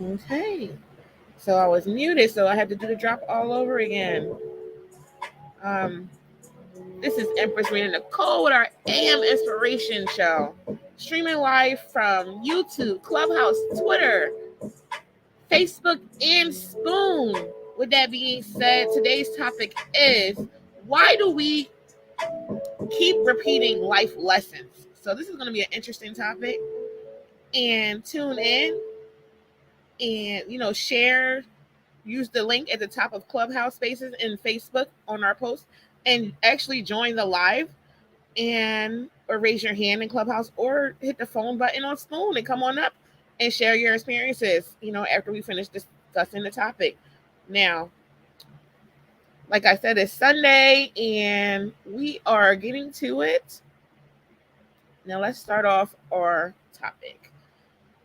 Okay. So I was muted, so I had to do the drop all over again. Um, this is Empress Rena Nicole with our AM Inspiration Show. Streaming live from YouTube, Clubhouse, Twitter, Facebook, and Spoon. With that being said, today's topic is why do we keep repeating life lessons? So this is going to be an interesting topic. And tune in and, share, use the link at the top of Clubhouse Spaces and Facebook on our post and actually join the live and or raise your hand in Clubhouse or hit the phone button on Spoon and come on up and share your experiences, after we finish discussing the topic. Now, like I said, it's Sunday and we are getting to it. Now let's start off our topic.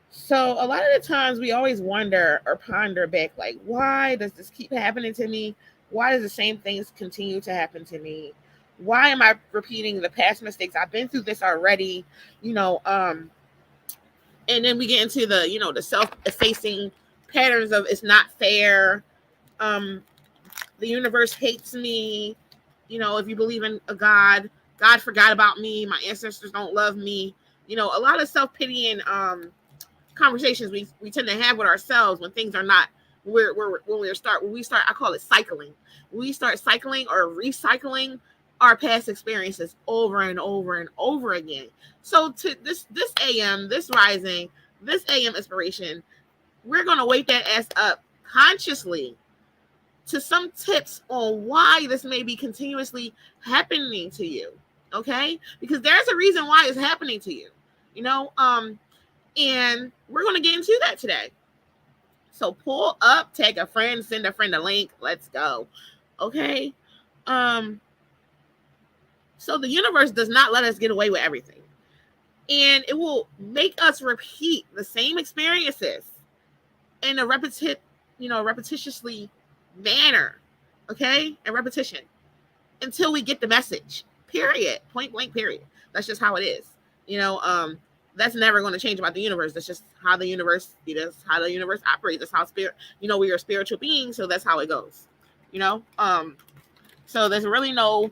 So a lot of the times we always wonder or ponder back, like, why does this keep happening to me? Why does the same things continue to happen to me? Why am I repeating the past mistakes? I've been through this already, you know. And then we get into the self-effacing patterns of it's not fair. Um, the universe hates me. If you believe in a God forgot about me. My ancestors don't love me. A lot of self-pitying conversations we tend to have with ourselves when things are not when we start, I call it cycling. We start cycling or recycling our past experiences over and over and over again. So to this AM, this rising, this AM inspiration, we're gonna wake that ass up consciously to some tips on why this may be continuously happening to you. Okay? Because there's a reason why it's happening to you. You know, and we're going to get into that today. So pull up, take a friend, send a friend a link. Let's go. Okay. Um, so the universe does not let us get away with everything. And it will make us repeat the same experiences in a repetitiously manner. Okay? And repetition until we get the message. Period. Point blank, period. That's just how it is. You know, that's never going to change about the universe. That's just how the universe, how the universe operates. That's how we are spiritual beings, so that's how it goes. You know, so there's really no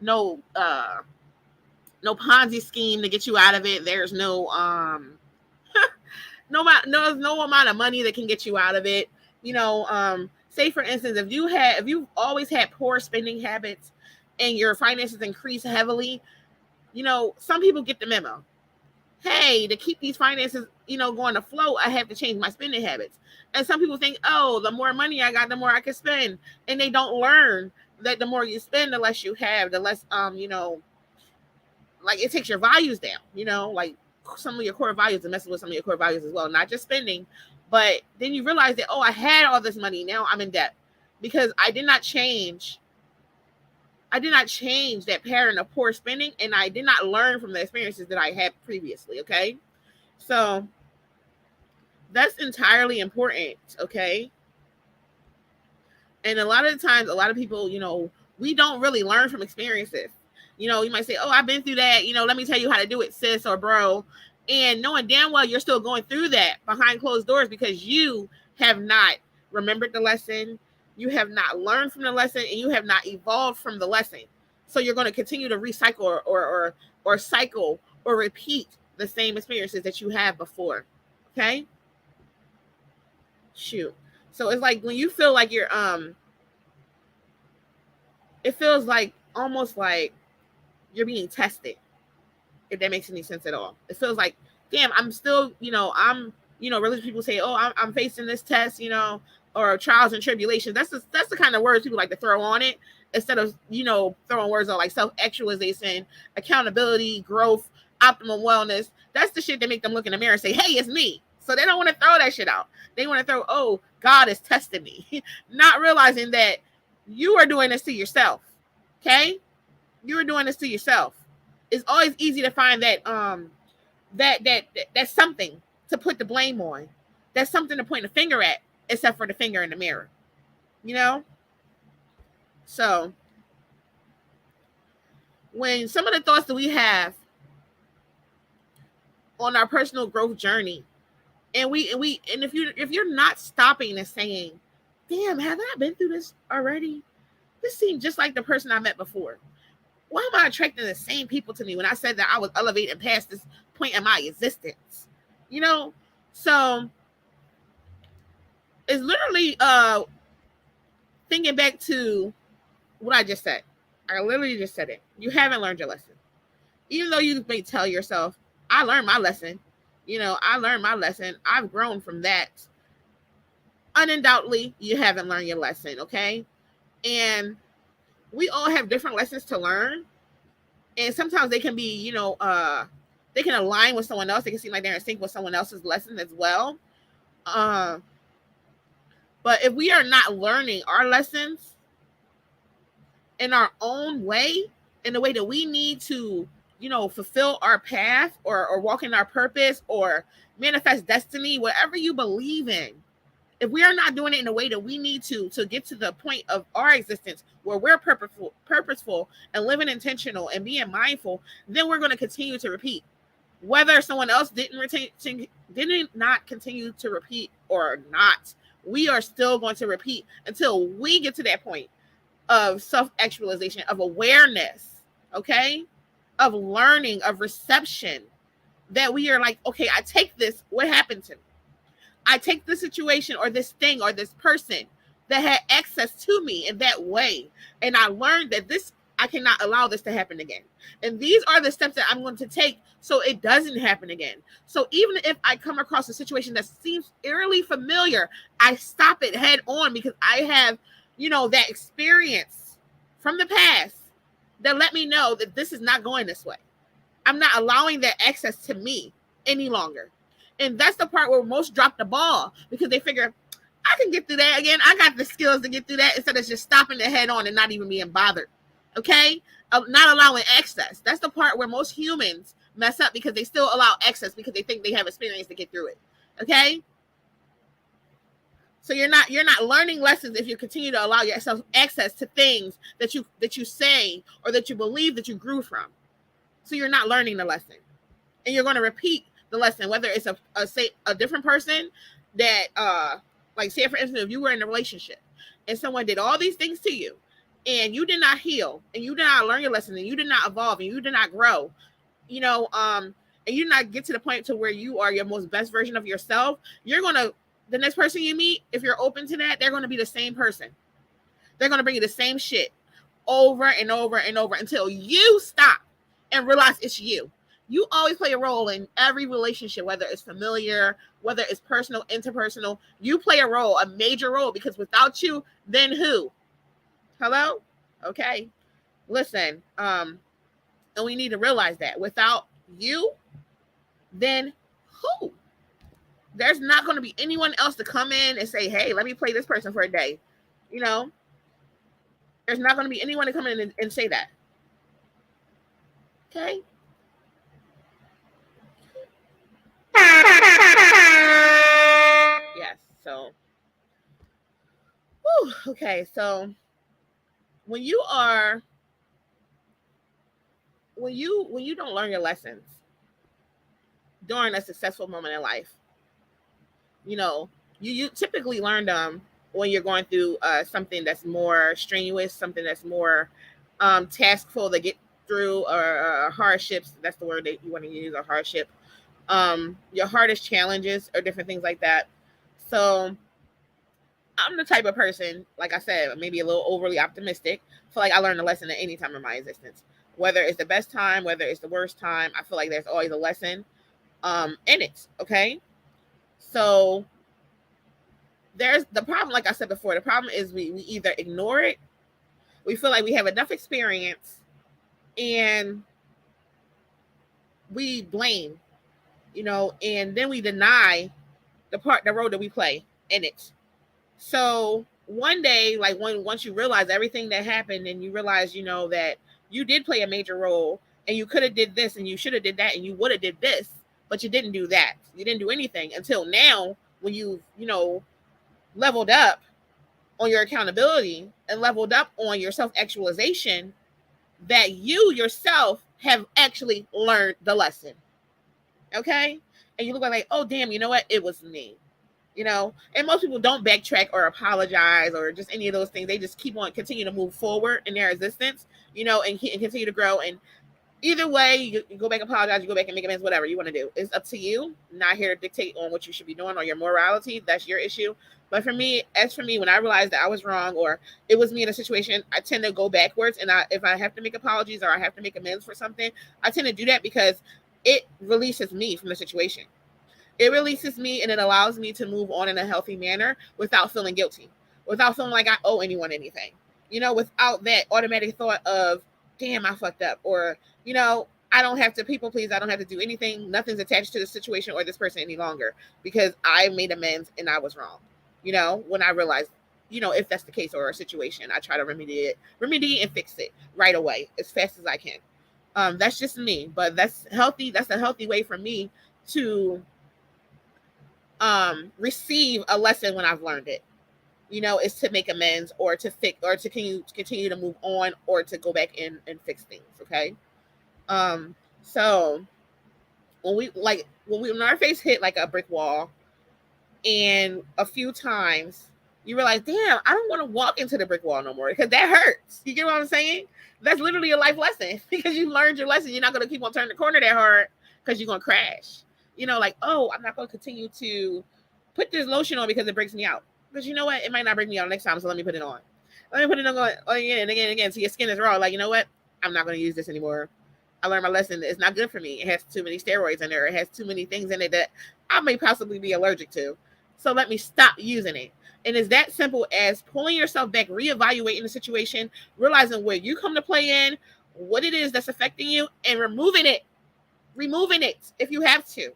no Ponzi scheme to get you out of it. There's no amount of money that can get you out of it. Say for instance, if you've always had poor spending habits and your finances increase heavily, some people get the memo. Hey, to keep these finances, going to flow, I have to change my spending habits. And some people think, oh, the more money I got, the more I can spend. And they don't learn that the more you spend, the less you have, the less, like it takes your values down, like some of your core values and messes with some of your core values as well, not just spending. But then you realize that, oh, I had all this money. Now I'm in debt because I did not change that pattern of poor spending, and I did not learn from the experiences that I had previously. Okay. So that's entirely important. Okay. And a lot of the times, a lot of people, we don't really learn from experiences. You might say, oh, I've been through that. Let me tell you how to do it, sis or bro. And knowing damn well you're still going through that behind closed doors because you have not remembered the lesson, you have not learned from the lesson, and you have not evolved from the lesson. So you're going to continue to recycle or cycle or repeat the same experiences that you have before. Okay? Shoot. So it's like when you feel like it feels like almost like you're being tested, if that makes any sense at all. It feels like, damn, I'm still, religious people say, oh, I'm facing this test, or trials and tribulations. That's the kind of words people like to throw on it instead of, throwing words on like self-actualization, accountability, growth, optimal wellness. That's the shit that make them look in the mirror and say, hey, it's me. So they don't want to throw that shit out. They want to throw, oh, God is testing me. Not realizing that you are doing this to yourself. Okay? You're doing this to yourself. It's always easy to find that's something to put the blame on. That's something to point the finger at, except for the finger in the mirror. You know? So when some of the thoughts that we have on our personal growth journey And if you're not stopping and saying, damn, have I been through this already? This seemed just like the person I met before. Why am I attracting the same people to me when I said that I was elevating past this point in my existence? You know? So it's literally thinking back to what I just said. I literally just said it. You haven't learned your lesson. Even though you may tell yourself, I learned my lesson. I learned my lesson. I've grown from that. Undoubtedly, you haven't learned your lesson, okay? And we all have different lessons to learn. And sometimes they can be, they can align with someone else. They can seem like they're in sync with someone else's lesson as well. But if we are not learning our lessons in our own way, in the way that we need to, fulfill our path or walk in our purpose or manifest destiny, whatever you believe in, if we are not doing it in a way that we need to get to the point of our existence where we're purposeful and living intentional and being mindful, then we're going to continue to repeat. Whether someone else did not continue to repeat or not, we are still going to repeat until we get to that point of self-actualization, of awareness, okay? Of learning, of reception, that we are like, okay, I take this, what happened to me? I take this situation or this thing or this person that had access to me in that way, and I learned that I cannot allow this to happen again. And these are the steps that I'm going to take so it doesn't happen again. So even if I come across a situation that seems eerily familiar, I stop it head on because I have, that experience from the past that let me know that this is not going this way. I'm not allowing that access to me any longer. And that's the part where most drop the ball because they figure, I can get through that again. I got the skills to get through that, instead of just stopping it head on and not even being bothered. Okay? Not allowing access. That's the part where most humans mess up because they still allow access because they think they have experience to get through it. Okay? So you're not learning lessons if you continue to allow yourself access to things that you say or that you believe that you grew from. So you're not learning the lesson. And you're going to repeat the lesson, whether it's a different person that like, say for instance, if you were in a relationship and someone did all these things to you and you did not heal and you did not learn your lesson and you did not evolve and you did not grow, and you did not get to the point to where you are your most best version of yourself, the next person you meet, if you're open to that, they're going to be the same person. They're going to bring you the same shit over and over and over until you stop and realize it's you. You always play a role in every relationship, whether it's familiar, whether it's personal, interpersonal. You play a role, a major role, because without you, then who? Hello? Okay. Listen, and we need to realize that without you, then who? There's not going to be anyone else to come in and say, hey, let me play this person for a day. There's not going to be anyone to come in and say that. Okay? Yes. So, okay. So when you don't learn your lessons during a successful moment in life, you typically learn them when you're going through something that's more strenuous, something that's more taskful to get through, or hardships. That's the word that you want to use, a hardship. Your hardest challenges or different things like that. So I'm the type of person, like I said, maybe a little overly optimistic. I feel like I learned a lesson at any time in my existence. Whether it's the best time, whether it's the worst time, I feel like there's always a lesson in it. Okay? So there's the problem, like I said before, the problem is we either ignore it, we feel like we have enough experience, and we blame, and then we deny the role that we play in it. So one day, like once you realize everything that happened and you realize, that you did play a major role and you could have did this and you should have did that and you would have did this, but you didn't do that. You didn't do anything until now when you've, leveled up on your accountability and leveled up on your self-actualization, that you yourself have actually learned the lesson. Okay? And you look like, oh, damn, you know what? It was me. And most people don't backtrack or apologize or just any of those things. They just keep on, continue to move forward in their existence, and continue to grow. And either way, you go back and apologize, you go back and make amends, whatever you want to do. It's up to you. Not here to dictate on what you should be doing or your morality. That's your issue. But for me, when I realized that I was wrong or it was me in a situation, I tend to go backwards. And if I have to make apologies or I have to make amends for something, I tend to do that because it releases me from the situation. It releases me and it allows me to move on in a healthy manner without feeling guilty, without feeling like I owe anyone anything, without that automatic thought of, damn, I fucked up. Or, I don't have to people please. I don't have to do anything. Nothing's attached to the situation or this person any longer because I made amends and I was wrong. When I realized, if that's the case or a situation, I try to remedy and fix it right away as fast as I can. That's just me, but that's healthy. That's a healthy way for me to receive a lesson when I've learned it. Is to make amends or to fix or to continue to move on or to go back in and fix things. Okay. So when our face hit like a brick wall, and a few times you realize, damn, I don't want to walk into the brick wall no more because that hurts. You get what I'm saying? That's literally a life lesson because you learned your lesson. You're not going to keep on turning the corner that hard because you're going to crash. Like, oh, I'm not going to continue to put this lotion on because it breaks me out. Because you know what? It might not break me out next time, so let me put it on. Let me put it on again and again and again. So your skin is raw. Like, you know what? I'm not going to use this anymore. I learned my lesson. It's not good for me. It has too many steroids in there. It has too many things in it that I may possibly be allergic to. So let me stop using it. And it's that simple as pulling yourself back, reevaluating the situation, realizing where you come to play in, what it is that's affecting you, and removing it if you have to,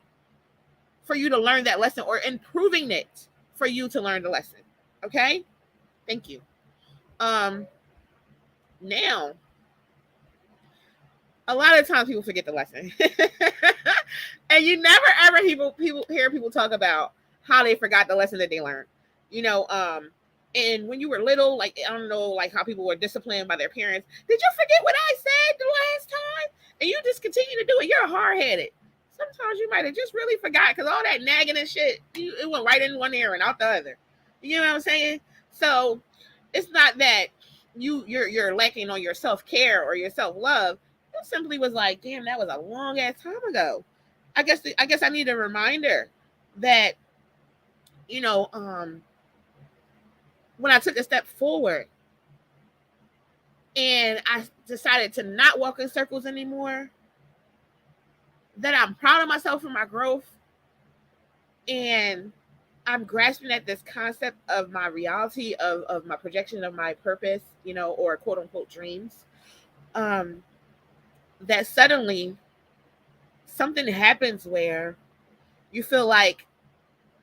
for you to learn that lesson, or improving it for you to learn the lesson. Okay? Thank you. Now, a lot of times people forget the lesson. And you never ever hear people talk about how they forgot the lesson that they learned. And when you were little, like, I don't know, like how people were disciplined by their parents. Did you forget what I said the last time? And you just continue to do it. You're hard-headed. Sometimes you might have just really forgot because all that nagging and shit, it went right in one ear and out the other. You know what I'm saying? So it's not that you're lacking on your self-care or your self-love. It simply was like, damn, that was a long ass time ago. I guess I need a reminder that, when I took a step forward and I decided to not walk in circles anymore, that I'm proud of myself for my growth, and I'm grasping at this concept of my reality, of my projection of my purpose, or quote unquote dreams. That suddenly something happens where you feel like,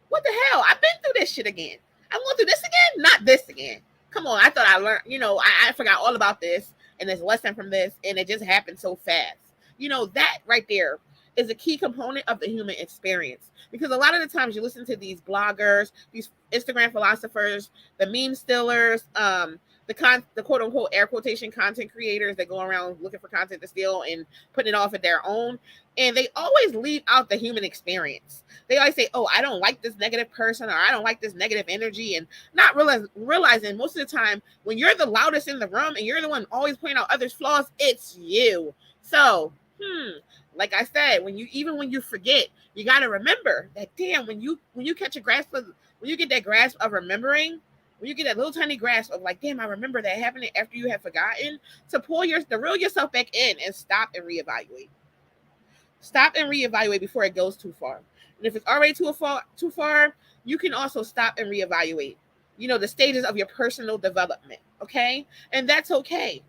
what the hell? I've been through this shit again. I'm going through this again? Not this again. Come on. I thought I learned, I forgot all about this and this lesson from this, and it just happened so fast. That right there is a key component of the human experience. Because a lot of the times you listen to these bloggers, these Instagram philosophers, the meme stealers, the quote unquote air quotation content creators that go around looking for content to steal and putting it off at their own. And they always leave out the human experience. They always say, oh, I don't like this negative person, or I don't like this negative energy, and not realizing most of the time when you're the loudest in the room and you're the one always pointing out others' flaws, it's you. So, like I said, when you forget, you got to remember that, damn, when you catch a grasp of, when you get that grasp of remembering, when you get that little tiny grasp of like, damn, I remember that happening after you have forgotten, to reel yourself back in and stop and reevaluate. Stop and reevaluate before it goes too far. And if it's already too far, you can also stop and reevaluate, the stages of your personal development. Okay. And that's okay.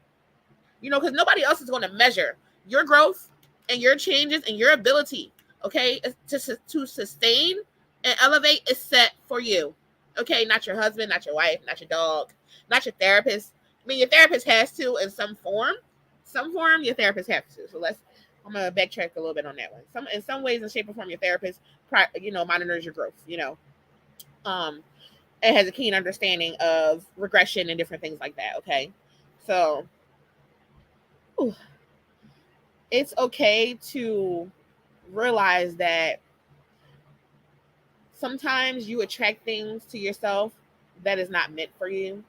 Because nobody else is going to measure your growth and your changes and your ability, okay, to sustain and elevate is set for you. Okay, not your husband, not your wife, not your dog, not your therapist. I mean, your therapist has to in some form. Your therapist has to. So I'm gonna backtrack a little bit on that one. In some ways, in shape or form, your therapist, monitors your growth. It has a keen understanding of regression and different things like that. Okay, so it's okay to realize that sometimes you attract things to yourself that is not meant for you.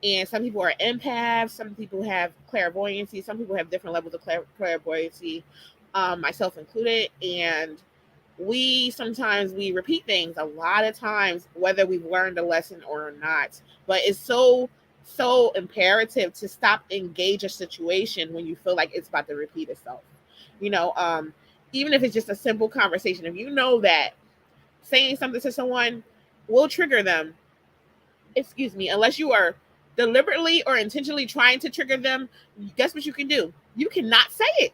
And some people are empaths, some people have clairvoyancy, some people have different levels of clairvoyancy, myself included. And we repeat things a lot of times, whether we've learned a lesson or not. But it's so imperative to stop engage a situation when you feel like it's about to repeat itself. You know, even if it's just a simple conversation, if you know that saying something to someone will trigger them, excuse me, unless you are deliberately or intentionally trying to trigger them, guess what you can do? You cannot say it.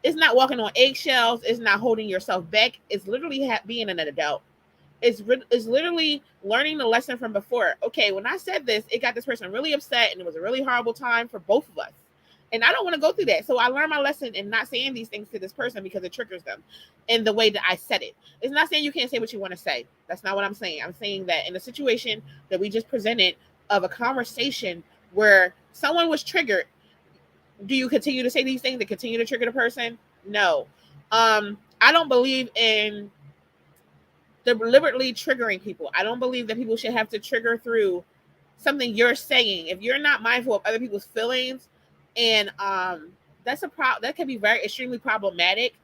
It's not walking on eggshells. It's not holding yourself back. It's literally being an adult. It's literally learning the lesson from before. Okay, when I said this, it got this person really upset, and it was a really horrible time for both of us. And I don't want to go through that. So I learned my lesson in not saying these things to this person because it triggers them in the way that I said it. It's not saying you can't say what you want to say. That's not what I'm saying. I'm saying that in a situation that we just presented of a conversation where someone was triggered, do you continue to say these things that continue to trigger the person? No. I don't believe in deliberately triggering people. I don't believe that people should have to trigger through something you're saying. If you're not mindful of other people's feelings, and that's a problem that can be very extremely problematic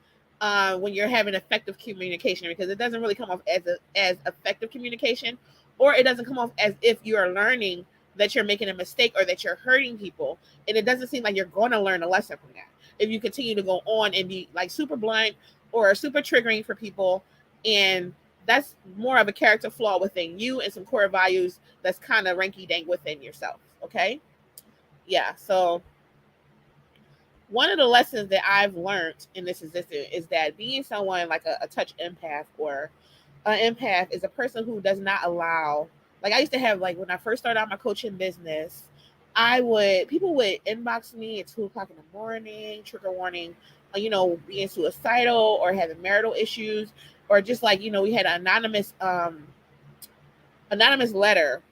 when you're having effective communication, because it doesn't really come off as effective communication, or it doesn't come off as if you're learning that you're making a mistake or that you're hurting people, and it doesn't seem like you're going to learn a lesson from that if you continue to go on and be like super blunt or super triggering for people. And that's more of a character flaw within you and some core values that's kind of ranky dank within yourself. Okay. Yeah. So one of the lessons that I've learned in this existence is that being someone like a touch empath or an empath is a person who does not allow, like I used to have, like when I first started out my coaching business, people would inbox me at 2 o'clock in the morning, trigger warning, being suicidal or having marital issues, or just like, we had an anonymous letter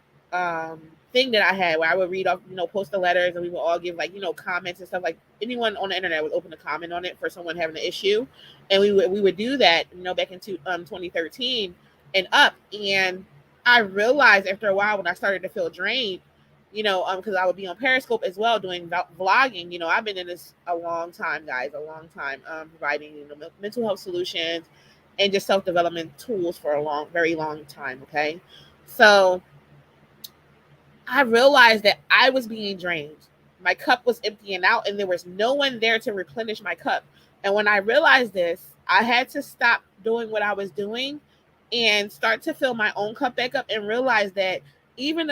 thing that I had where I would read off, post the letters, and we would all give like, comments and stuff. Like anyone on the internet would open a comment on it for someone having an issue. And we would do that, back into 2013 and up. And I realized after a while when I started to feel drained, because I would be on Periscope as well doing vlogging. I've been in this a long time, guys, a long time, providing, mental health solutions and just self-development tools for a very long time. Okay. So I realized that I was being drained. My cup was emptying out, and there was no one there to replenish my cup. And when I realized this, I had to stop doing what I was doing and start to fill my own cup back up, and realize that even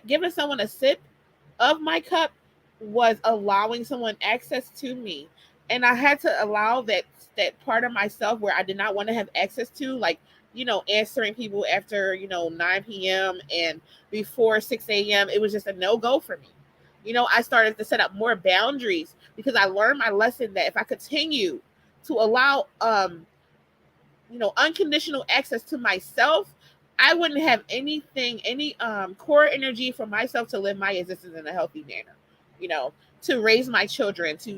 giving someone a sip of my cup was allowing someone access to me. And I had to allow that part of myself where I did not want to have access to, like, answering people after, 9 p.m. and before 6 a.m. It was just a no-go for me. I started to set up more boundaries because I learned my lesson that if I continue to allow, unconditional access to myself, I wouldn't have any core energy for myself to live my existence in a healthy manner, to raise my children, to,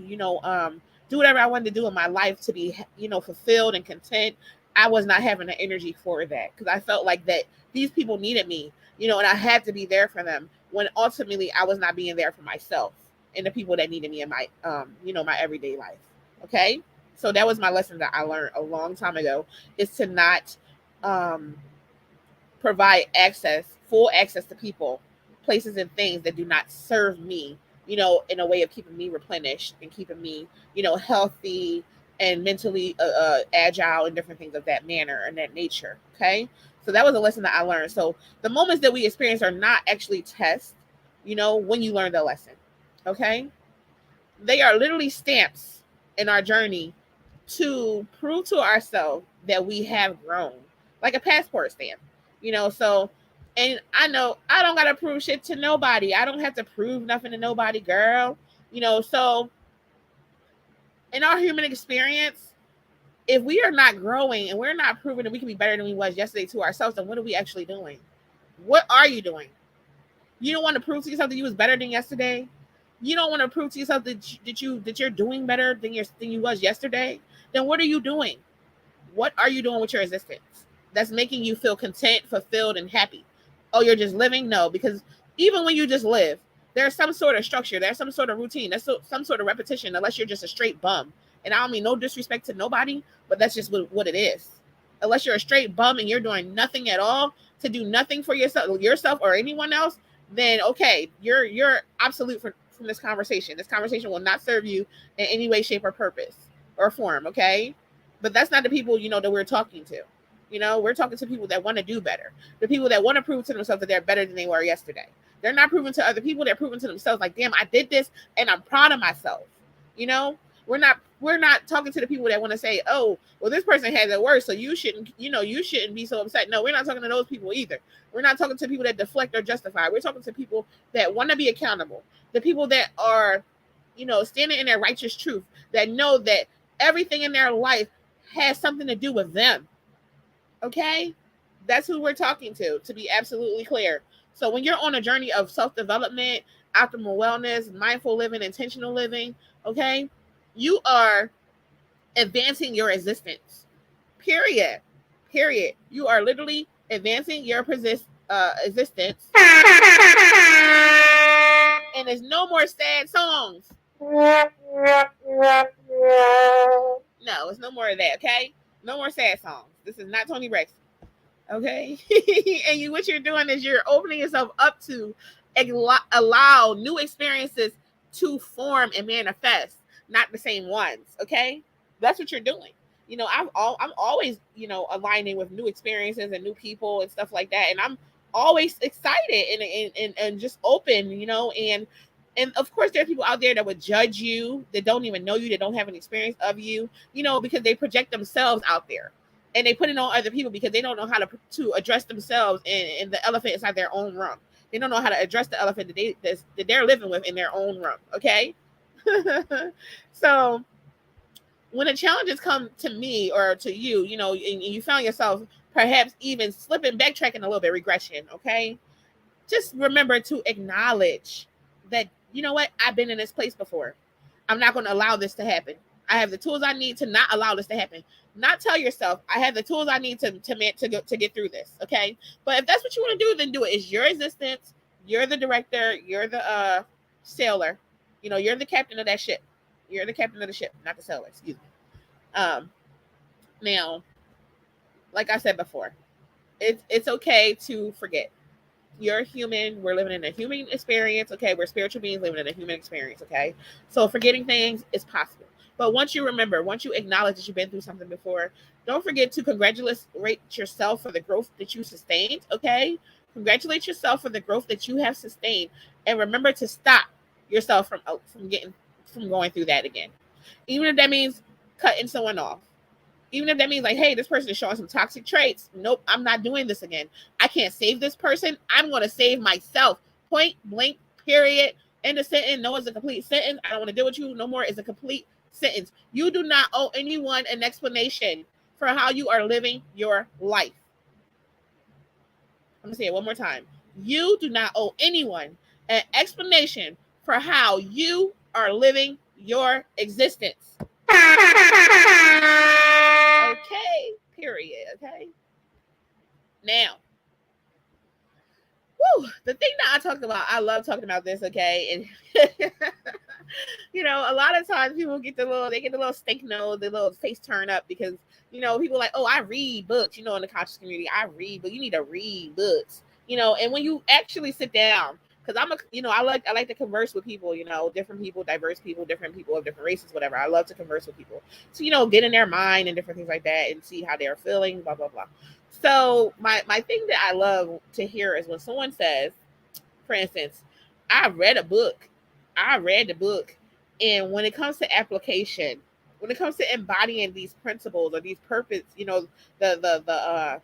do whatever I wanted to do in my life, to be, fulfilled and content. I was not having the energy for that because I felt like that these people needed me, and I had to be there for them, when ultimately I was not being there for myself and the people that needed me in my, my everyday life. Okay. So that was my lesson that I learned a long time ago, is to not, provide full access to people, places, and things that do not serve me, in a way of keeping me replenished and keeping me, healthy and mentally agile and different things of that manner and that nature. Okay. So that was a lesson that I learned. So the moments that we experience are not actually tests, when you learn the lesson. Okay. They are literally stamps in our journey to prove to ourselves that we have grown, like a passport stamp, so, and I know I don't got to prove shit to nobody. I don't have to prove nothing to nobody, girl. So in our human experience, if we are not growing and we're not proving that we can be better than we was yesterday to ourselves, then what are we actually doing? What are you doing? You don't want to prove to yourself that you was better than yesterday. You don't want to prove to yourself that you're doing better than you was yesterday. Then what are you doing? What are you doing with your existence that's making you feel content, fulfilled, and happy? Oh, you're just living? No, because even when you just live, there's some sort of structure, there's some sort of routine, there's some sort of repetition, unless you're just a straight bum. And I don't mean no disrespect to nobody, but that's just what it is. Unless you're a straight bum and you're doing nothing at all to do nothing for yourself or anyone else, then okay, you're absolute from this conversation. This conversation will not serve you in any way, shape, or purpose or form, okay? But that's not the people, that we're talking to. We're talking to people that want to do better. The people that want to prove to themselves that they're better than they were yesterday. They're not proving to other people, they're proving to themselves like, damn, I did this and I'm proud of myself. We're not talking to the people that want to say, oh, well, this person has it worse, so you shouldn't be so upset. No, we're not talking to those people either. We're not talking to people that deflect or justify. We're talking to people that want to be accountable. The people that are, standing in their righteous truth, that know that everything in their life has something to do with them. Okay? That's who we're talking to be absolutely clear. So when you're on a journey of self-development, optimal wellness, mindful living, intentional living, okay, you are advancing your existence. Period. You are literally advancing your existence. And there's no more sad songs. No, it's no more of that, okay? No more sad songs. This is not Toni Braxton. Okay? And what you're doing is you're opening yourself up to allow new experiences to form and manifest, not the same ones. Okay? That's what you're doing. I'm always, aligning with new experiences and new people and stuff like that. And I'm always excited and just open, and of course there are people out there that would judge you, that don't even know you, that don't have an experience of you, because they project themselves out there. And they put it on other people because they don't know how to address themselves and the elephant inside their own room. They don't know how to address the elephant that they're living with in their own room. Okay. So when the challenges come to me or to you, and you found yourself perhaps even slipping, backtracking a little bit, regression. Okay. Just remember to acknowledge that, you know what? I've been in this place before. I'm not going to allow this to happen. I have the tools I need to not allow this to happen. Not tell yourself, I have the tools I need to get through this, okay? But if that's what you want to do, then do it. It's your existence. You're the director. You're the sailor. You're the captain of that ship. You're the captain of the ship, not the sailor. Excuse me. Now, like I said before, it's okay to forget. You're human. We're living in a human experience, okay? We're spiritual beings living in a human experience, okay? So forgetting things is possible. But once you remember, once you acknowledge that you've been through something before, don't forget to congratulate yourself for the growth that you sustained, okay? Congratulate yourself for the growth that you have sustained. And remember to stop yourself from going through that again. Even if that means cutting someone off. Even if that means like, hey, this person is showing some toxic traits. Nope, I'm not doing this again. I can't save this person. I'm going to save myself. Point blank, period. End of sentence. No, it's a complete sentence. I don't want to deal with you no more. It's a complete sentence. You do not owe anyone an explanation for how you are living your life. I'm going to say it one more time. You do not owe anyone an explanation for how you are living your existence. Okay, period. Okay. Now, the thing that I talked about, I love talking about this, okay? And a lot of times people get the little stink nose, the little face turn up because, people are like, oh, I read books, in the conscious community, I read, but you need to read books, and when you actually sit down, because I like to converse with people, different people, diverse people, different people of different races, whatever. I love to converse with people. So, get in their mind and different things like that and see how they're feeling, blah, blah, blah. So my thing that I love to hear is when someone says, for instance, I read the book. And when it comes to application, when it comes to embodying these principles or these purpose, the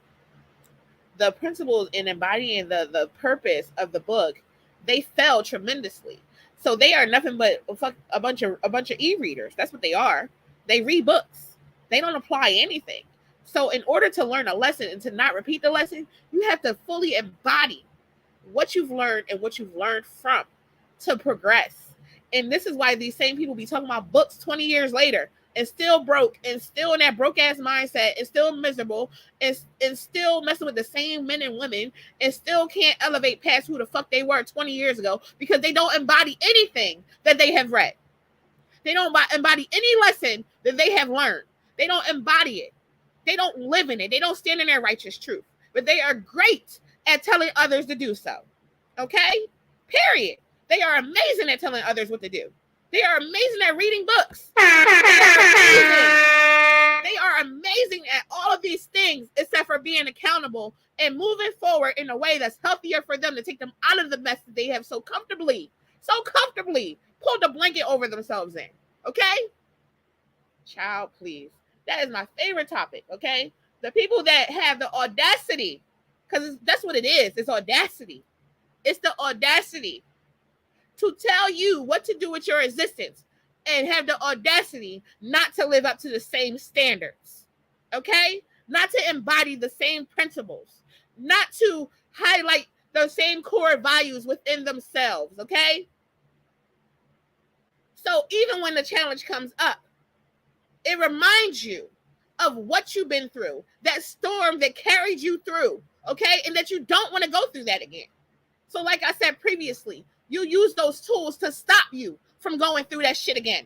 principles in embodying the purpose of the book, they fell tremendously. So they are nothing but a bunch of e-readers. That's what they are. They read books. They don't apply anything. So in order to learn a lesson and to not repeat the lesson, you have to fully embody what you've learned and what you've learned from to progress. And this is why these same people be talking about books 20 years later. and still broke and still in that broke ass mindset and still miserable and still messing with the same men and women and still can't elevate past who the fuck they were 20 years ago because they don't embody anything that they have read. They don't embody any lesson that they have learned. They don't embody it. They don't live in it. They don't stand in their righteous truth. But they are great at telling others to do so. Okay? Period. They are amazing at telling others what to do. They are amazing at reading books. They are amazing at all of these things except for being accountable and moving forward in a way that's healthier for them to take them out of the mess that they have so comfortably pulled the blanket over themselves in. Okay? Child, please. That is my favorite topic. Okay? The people that have the audacity, because that's what it is. It's audacity. It's the audacity to tell you what to do with your existence and have the audacity not to live up to the same standards. Okay? Not to embody the same principles. Not to highlight the same core values within themselves. Okay? So even when the challenge comes up, it reminds you of what you've been through, that storm that carried you through, okay? And that you don't want to go through that again. So like I said previously, you use those tools to stop you from going through that shit again.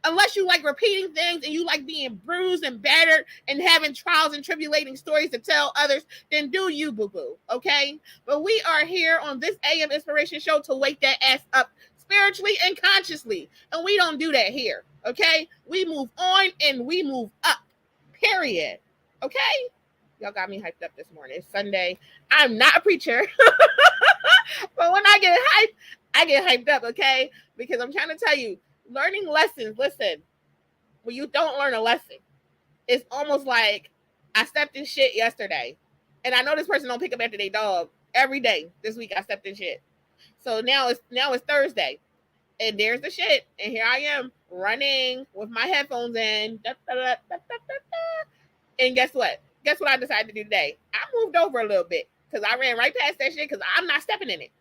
Unless you like repeating things and you like being bruised and battered and having trials and tribulating stories to tell others, then do you, boo-boo, okay? But we are here on this AM Inspiration Show to wake that ass up spiritually and consciously. And we don't do that here, okay? We move on and we move up, period, okay? Y'all got me hyped up this morning. It's Sunday. I'm not a preacher. But when I get hyped up, okay? Because I'm trying to tell you, learning lessons, listen, when you don't learn a lesson, it's almost like I stepped in shit yesterday. And I know this person don't pick up after their dog every day. This week I stepped in shit. So now it's Thursday. And there's the shit. And here I am running with my headphones in. And guess what? Guess what I decided to do today? I moved over a little bit because I ran right past that shit because I'm not stepping in it.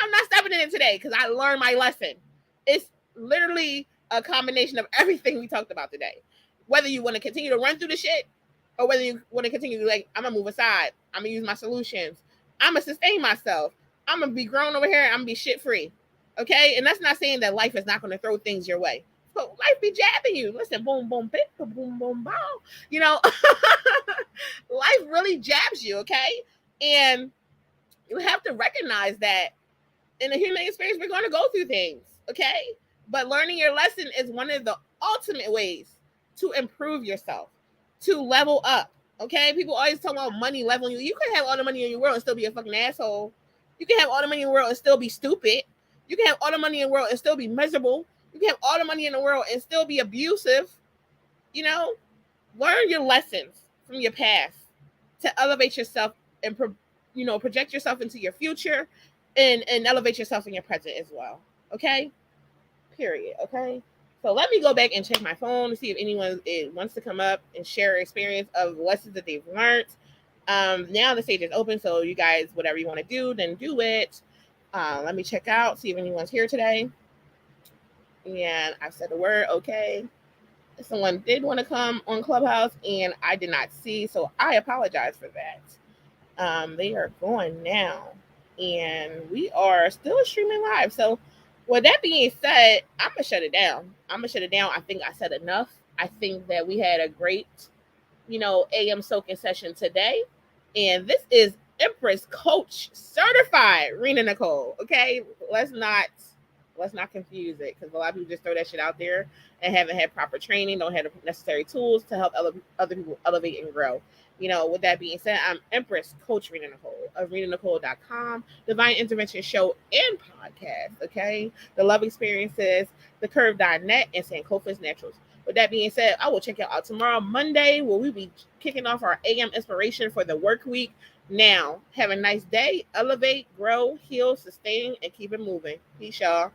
I'm not stepping in it today because I learned my lesson. It's literally a combination of everything we talked about today. Whether you want to continue to run through the shit or whether you want to continue to like, I'm going to move aside. I'm going to use my solutions. I'm going to sustain myself. I'm going to be grown over here. I'm going to be shit free. Okay? And that's not saying that life is not going to throw things your way. But life be jabbing you. Listen, boom, boom, pick, boom, boom, bow. You know, life really jabs you, okay? And you have to recognize that in the human experience, we're going to go through things, okay? But learning your lesson is one of the ultimate ways to improve yourself, to level up, okay? People always talk about money leveling you. You can have all the money in your world and still be a fucking asshole. You can have all the money in the world and still be stupid. You can have all the money in the world and still be miserable. You can have all the money in the world and still be abusive. You know, learn your lessons from your past to elevate yourself and, project yourself into your future and elevate yourself in your present as well. Okay? Period. Okay? So let me go back and check my phone to see if anyone wants to come up and share an experience of lessons that they've learned. Now the stage is open, so you guys, whatever you want to do, then do it. Let me check out, see if anyone's here today. And I said the word, okay. Someone did want to come on Clubhouse, and I did not see, so I apologize for that. They are going now, and we are still streaming live. So with that being said, I'm going to shut it down. I think I said enough. I think that we had a great, AM soaking session today. And this is Empress Coach Certified Rena Nicole. Okay, let's not confuse it, because a lot of people just throw that shit out there and haven't had proper training, don't have the necessary tools to help other people elevate and grow. With that being said, I'm Empress Coach Rena Nicole of RenaNicole.com, Divine Intervention Show and Podcast. Okay, the Love Experiences, the Curve.net, and Sankofa's Naturals. With that being said, I will check you out tomorrow, Monday, where we'll be kicking off our AM inspiration for the work week. Now, have a nice day. Elevate, grow, heal, sustain, and keep it moving. Peace, y'all.